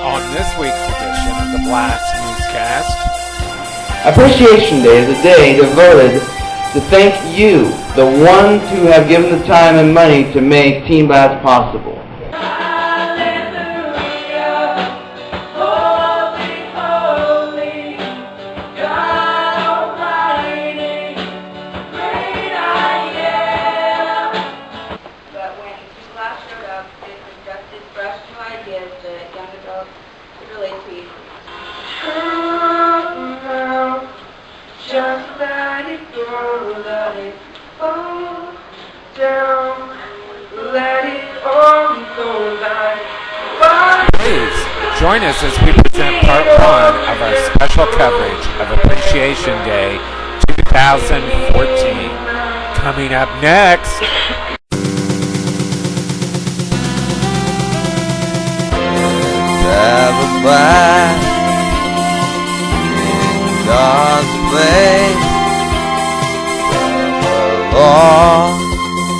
On this week's edition of the BLAST Newscast, Appreciation Day is a day devoted to thank you, the ones who have given the time and money to make Team BLAST possible. Please join us as we present part one of our special coverage of Appreciation Day 2014. Coming up next. Have a blast in God's place.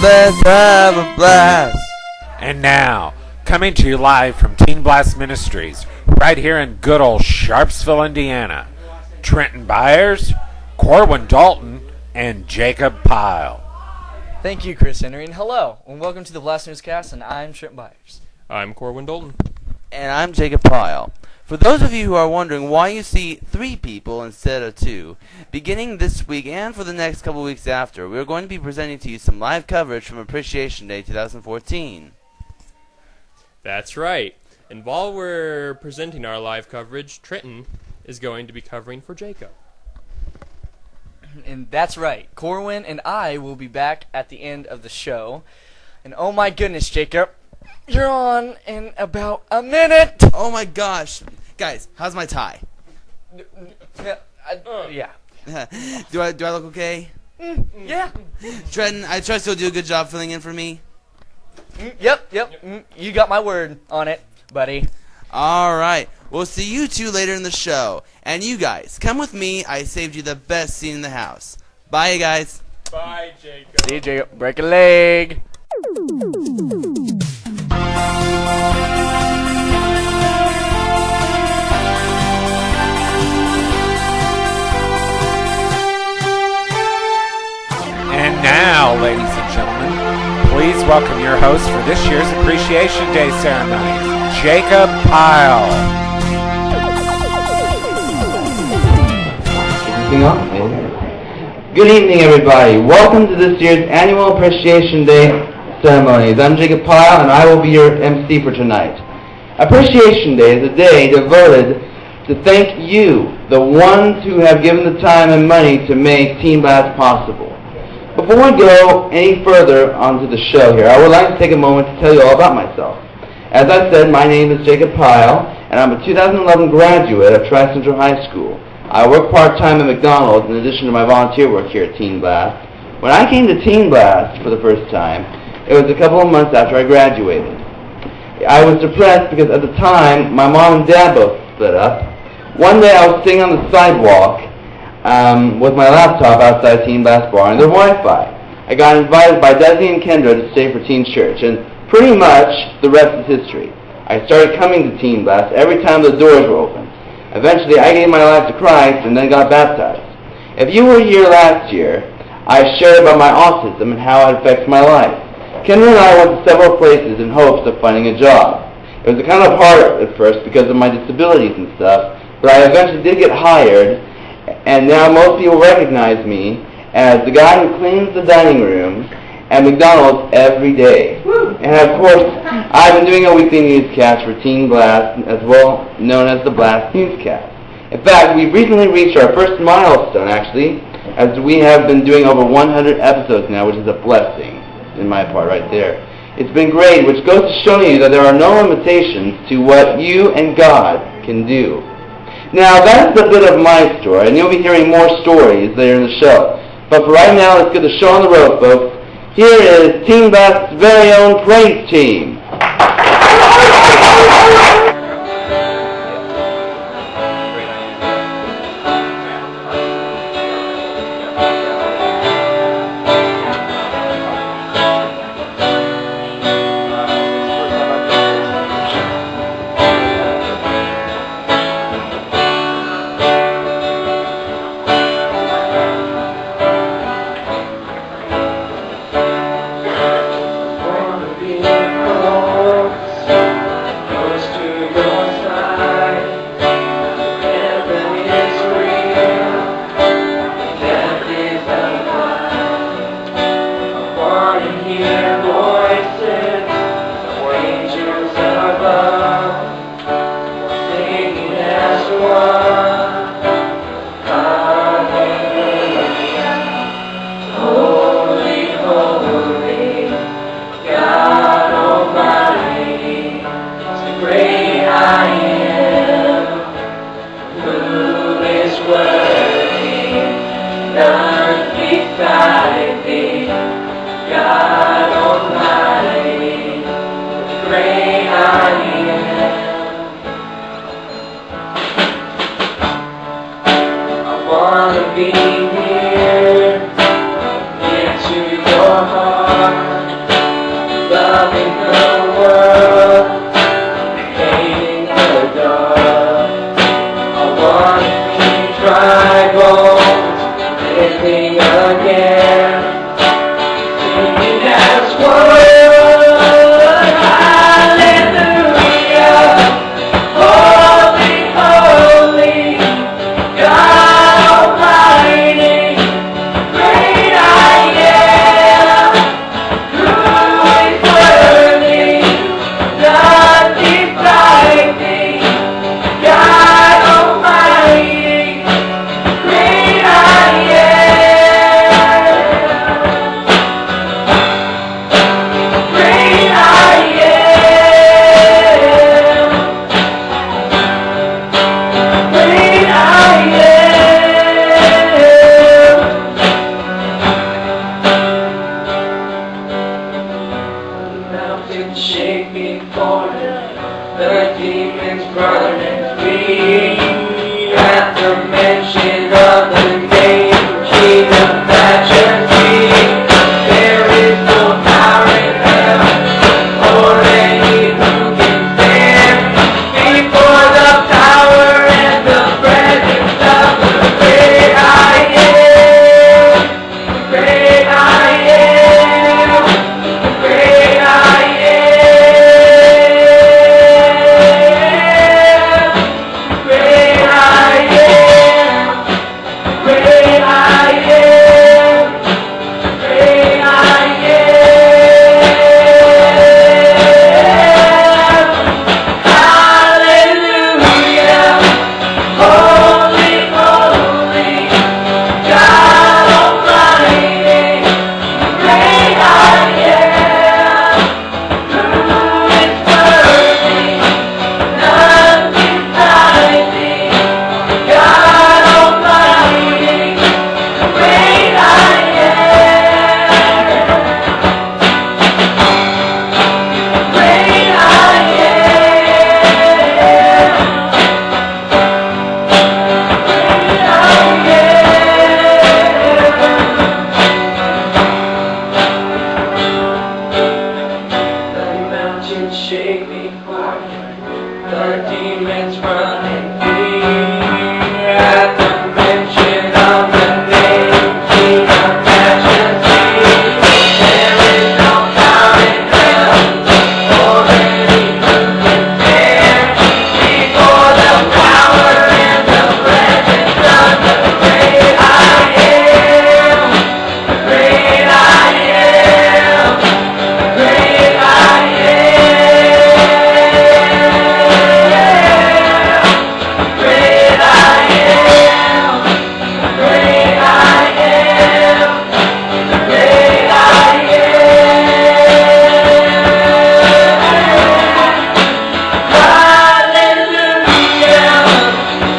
Let's have a blast. And now, coming to you live from Teen Blast Ministries, right here in good old Sharpsville, Indiana, Trenton Byers, Corwin Dalton, and Jacob Pyle. Thank you, Chris Henry, and hello, and welcome to the BLAST Newscast, and I'm Trenton Byers. I'm Corwin Dalton. And I'm Jacob Pyle. For those of you who are wondering why you see 3 people instead of 2, beginning this week and for the next couple weeks after, we are going to be presenting to you some live coverage from Appreciation Day 2014. That's right. And while we're presenting our live coverage, Trenton is going to be covering for Jacob. And that's right, Corwin and I will be back at the end of the show. And oh my goodness, Jacob, you're on in about a minute! Oh my gosh. Guys, how's my tie? Yeah. Do I look okay? Yeah. Trenton, I trust you'll do a good job filling in for me. Yep. You got my word on it, buddy. Alright, we'll see you 2 later in the show. And you guys, come with me, I saved you the best seat in the house. Bye, you guys. Bye, Jacob. See you, Jacob. Break a leg. And now, ladies and gentlemen, please welcome your host for this year's Appreciation Day ceremonies, Jacob Pyle. Good evening, everybody. Welcome to this year's annual Appreciation Day ceremonies. I'm Jacob Pyle, and I will be your MC for tonight. Appreciation Day is a day devoted to thank you, the ones who have given the time and money to make Team BLAST possible. Before we go any further onto the show here, I would like to take a moment to tell you all about myself. As I said, my name is Jacob Pyle, and I'm a 2011 graduate of Tri-Central High School. I work part-time at McDonald's in addition to my volunteer work here at Teen Blast. When I came to Teen Blast for the first time, it was a couple of months after I graduated. I was depressed because at the time, my mom and dad both split up. One day I was sitting on the sidewalk with my laptop outside Teen Blast Bar and their Wi-Fi. I got invited by Desi and Kendra to stay for Teen Church, and pretty much the rest is history. I started coming to Teen Blast every time the doors were open. Eventually, I gave my life to Christ and then got baptized. If you were here last year, I shared about my autism and how it affects my life. Kendra and I went to several places in hopes of finding a job. It was kind of hard at first because of my disabilities and stuff, but I eventually did get hired, and now most people recognize me as the guy who cleans the dining room at McDonald's every day. And of course, I've been doing a weekly newscast for Teen Blast, as well known as the BLAST Newscast. In fact, we've recently reached our first milestone, actually, as we have been doing over 100 episodes now, which is a blessing, in my part right there. It's been great, which goes to show you that there are no limitations to what you and God can do. Now, that's a bit of my story, and you'll be hearing more stories later in the show. But for right now, let's get the show on the road, folks. Here is Teen Blast's very own praise team. demons run and flee at the mention of the name King of Majesty. There is no power in hell or any who can stand before the power and the presence of the great I am. The great I am. The great I am. The great I am. The great I am. The great I am. Hallelujah. Holy, holy, God Almighty. The great I am. Who is worthy? None beside thee. God Almighty. The great I am. The great I am. The mountains shake before me, the demons run and flee at the mention of the name King of Majesty. There is no power in hell or any who can stand before the power and the presence of the great I am. The great I am. The great I am. The great I am. The great I am. The great I am. Hallelujah.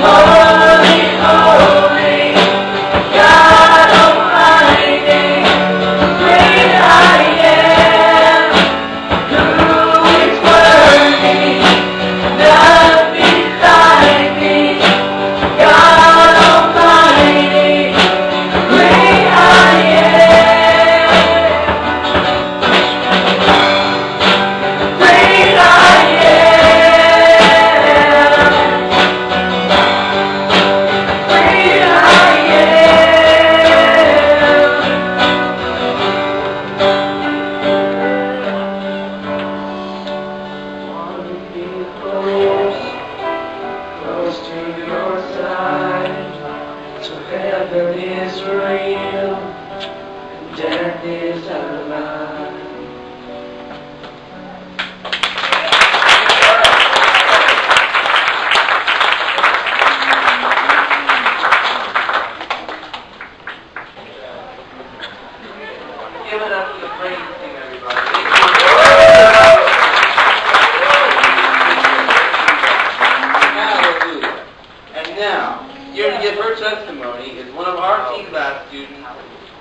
Holy, holy, God Almighty. The great I am. Who is worthy? None beside thee. God Almighty. The great I am. The great I am. The great I am. Want to be close to your side. So heaven is real and death is alive. Give it up for the praise team, everybody. Hallelujah. And now, here to give her testimony is one of our Team BLAST students,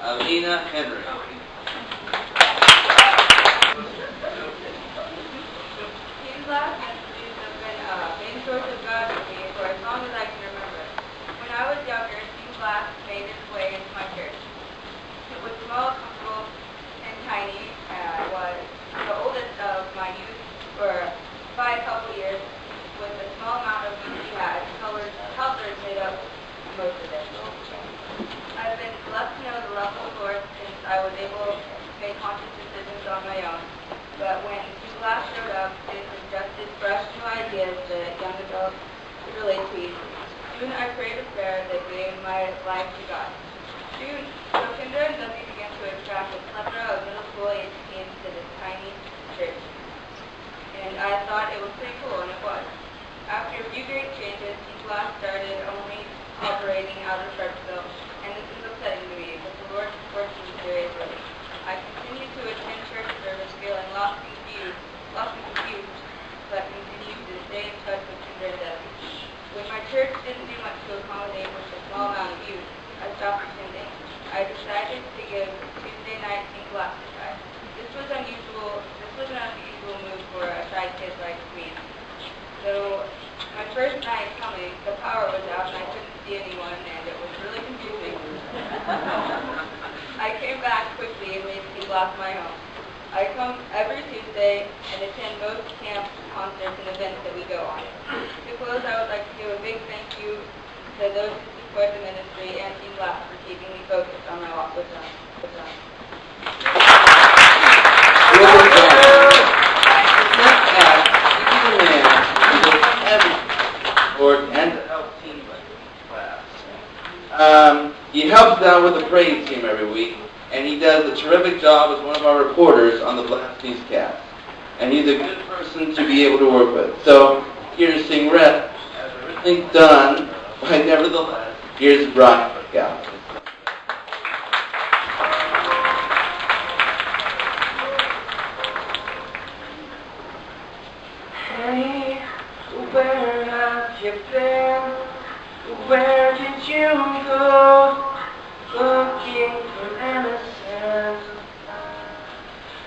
Alina Henry. Team BLAST messages have been a main source of God with me for as long as I can remember. When I was younger, Team BLAST made its way into my church. It was small, comfortable, and tiny. I was the oldest of my youth by a couple years, with a small amount of youth we had. Helpers made up most of it. I've been blessed to know the love of the Lord since I was able to make conscious decisions on my own. But when Team BLAST showed up, it suggested fresh new ideas that young adults could relate to easily. Soon I prayed a prayer that gave my life to God. Soon, so Kendra and Duffy began to attract a plethora of middle school age teens to this tiny church. And I thought it was pretty cool, and it was. After a few great changes, Team BLAST started only operating out of Sharpsville, and this is upsetting to me, but the Lord supports me seriously. I continue to attend church service feeling lost and confused, but continue to stay in touch with Kendra and Debbie. When my church didn't do much to accommodate such a small amount of youth, I stopped attending. I decided to give Tuesday night Team BLAST a try. This was an unusual move for a shy kid like me. So first night coming, the power was out and I couldn't see anyone, and it was really confusing. I came back quickly and made Team BLAST my home. I come every Tuesday and attend most camps, concerts, and events that we go on. To close, I would like to give a big thank you to those who support the ministry and Team BLAST for keeping me focused on my walk with God. And to help Team BLAST. He helps out with the praise team every week, and he does a terrific job as one of our reporters on the BLAST Newscast. And he's a good person to be able to work with. So, here to sing rest, as everything's done, but nevertheless, here's Bryan. Bookout. Hey, where have you been? Where did you go? Looking for innocence.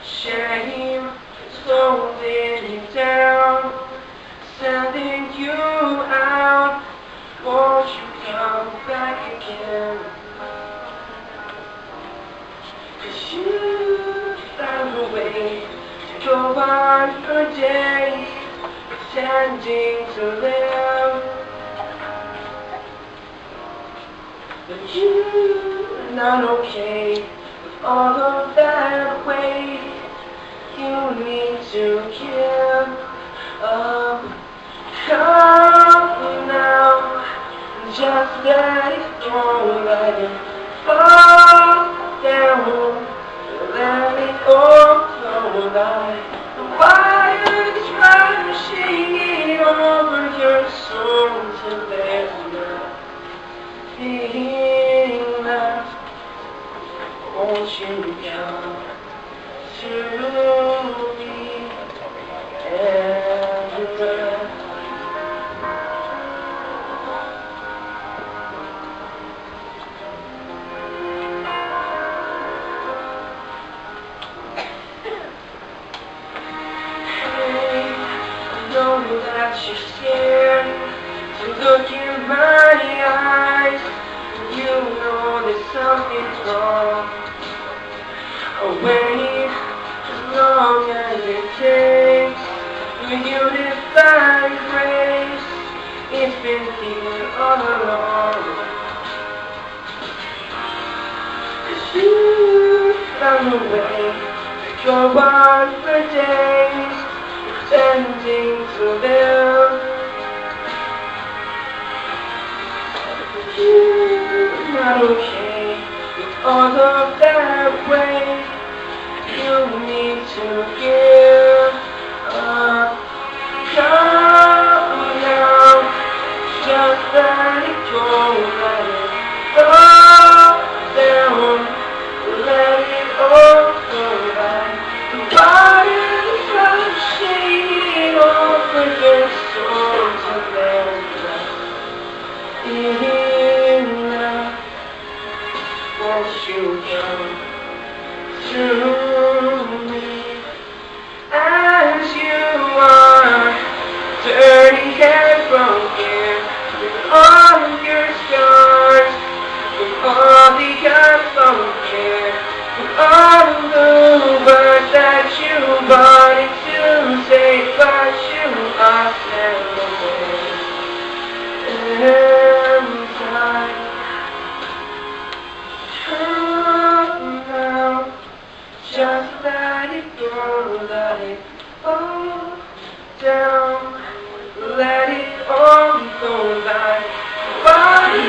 Shame is holding you down, sending you out. Won't you come back again? 'Cause you found a way to go on for days, pretending to live. But you're not okay with all of that weight. You need to give up. Come now, just let it go, let it fall down, let it all flow like the water's rushing over your soul till there's nothing left. Won't you come to me and rest? That you're scared to look in my eyes. You know that something's wrong. Wait as long as it takes for you to find grace. It's been here all along. 'Cause you found a way to go on for days, pretending to live. You're not okay with all of that weight. You need to give up. Come now, just let it go, let it fall down, let it all go like the water's rushing over your soul till there's nothing left. Won't you come to me as you are, dirty and broken, with all of your scars, with all the unspoken, with all of the words that you wanted to say, but you are never away. And time, come now, just let it go, let it fall down, let it all go like body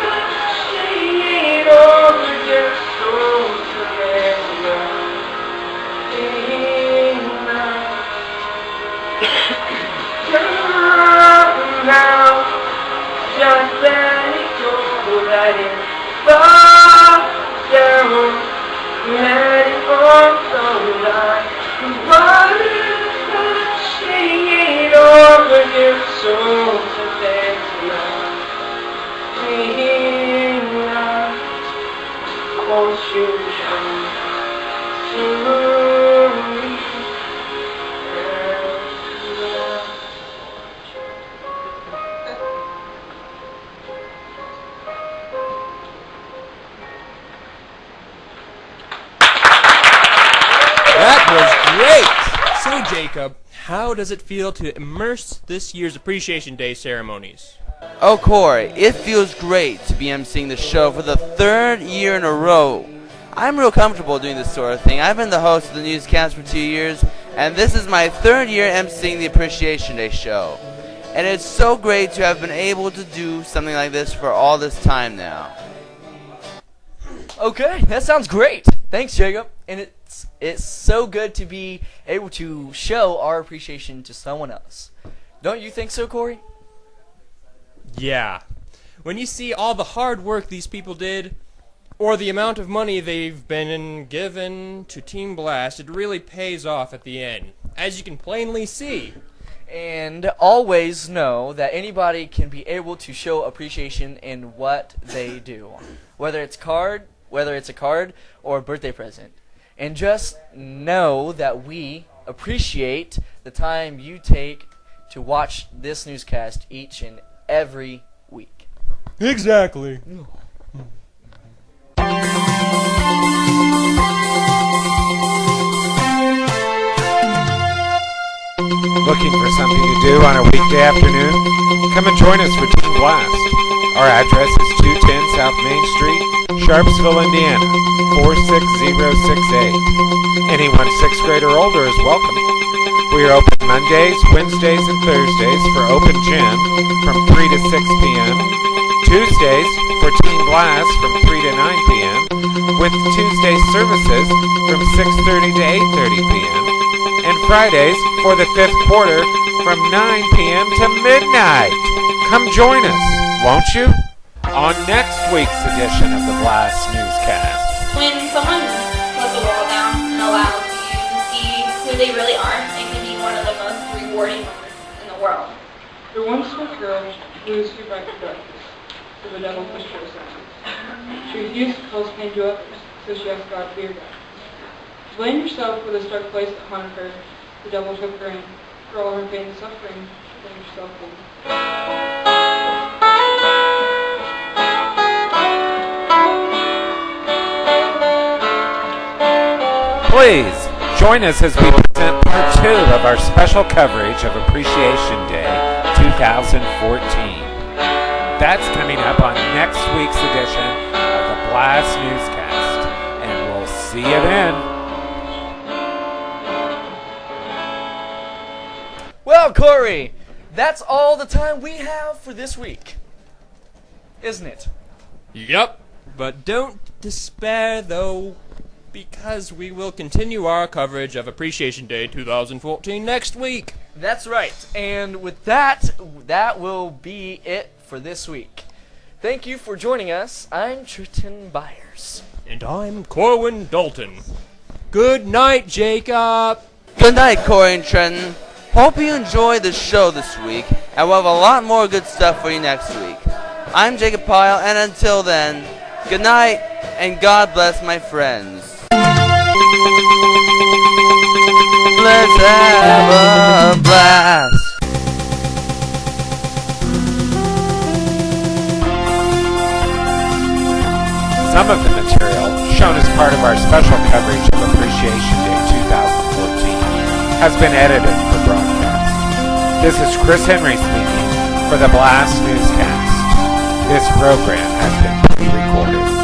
rushing over your soul till there's nothing left. Come now, just let it go, let it fall down, let it all flow like the water's rushing over your soul till there's nothing left. Won't you come to me and rest? Jacob, how does it feel to immerse this year's Appreciation Day ceremonies? Oh, Corey, it feels great to be emceeing the show for the 3rd year in a row. I'm real comfortable doing this sort of thing. I've been the host of the newscast for 2 years, and this is my 3rd year emceeing the Appreciation Day show. And it's so great to have been able to do something like this for all this time now. Okay, that sounds great. Thanks, Jacob. And it's so good to be able to show our appreciation to someone else. Don't you think so, Corey? Yeah. When you see all the hard work these people did, or the amount of money they've been given to Team BLAST, it really pays off at the end, as you can plainly see. And always know that anybody can be able to show appreciation in what they do, whether it's a card or a birthday present. And just know that we appreciate the time you take to watch this newscast each and every week. Exactly. Looking for something to do on a weekday afternoon? Come and join us for Team BLAST. Our address is 210 South Main Street, Sharpsville, Indiana, 46068. Anyone 6th grade or older is welcome. We are open Mondays, Wednesdays, and Thursdays for open gym from 3 to 6 p.m., Tuesdays for Team BLAST from 3 to 9 p.m., with Tuesday services from 6:30 to 8:30 p.m., and Fridays for the 5th quarter from 9 p.m. to midnight. Come join us, won't you? On next week's edition of the BLAST Newscast. When someone puts the wall down and allows you to see who they really are, it can be one of the most rewarding moments in the world. There once was a girl who was too bright for darkness, so the devil pushed her aside. She refused to cause pain to others, so she asked God to be her guide. To blame yourself for this dark place that haunted her, the devil took her in. For all her pain and suffering, she blamed herself in. Please join us as we present part 2 of our special coverage of Appreciation Day 2014. That's coming up on next week's edition of the BLAST Newscast, and we'll see you then. Well, Corey, that's all the time we have for this week, isn't it? Yep. But don't despair, though, because we will continue our coverage of Appreciation Day 2014 next week. That's right. And with that will be it for this week. Thank you for joining us. I'm Trenton Byers. And I'm Corwin Dalton. Good night, Jacob. Good night, Corey and Trenton. Hope you enjoyed the show this week, and we'll have a lot more good stuff for you next week. I'm Jacob Pyle, and until then, good night, and God bless my friends. Let's have a blast. Some of the material shown as part of our special coverage of Appreciation Day 2014 has been edited for broadcast. This is Chris Henry speaking for the BLAST Newscast. This program has been pre-recorded.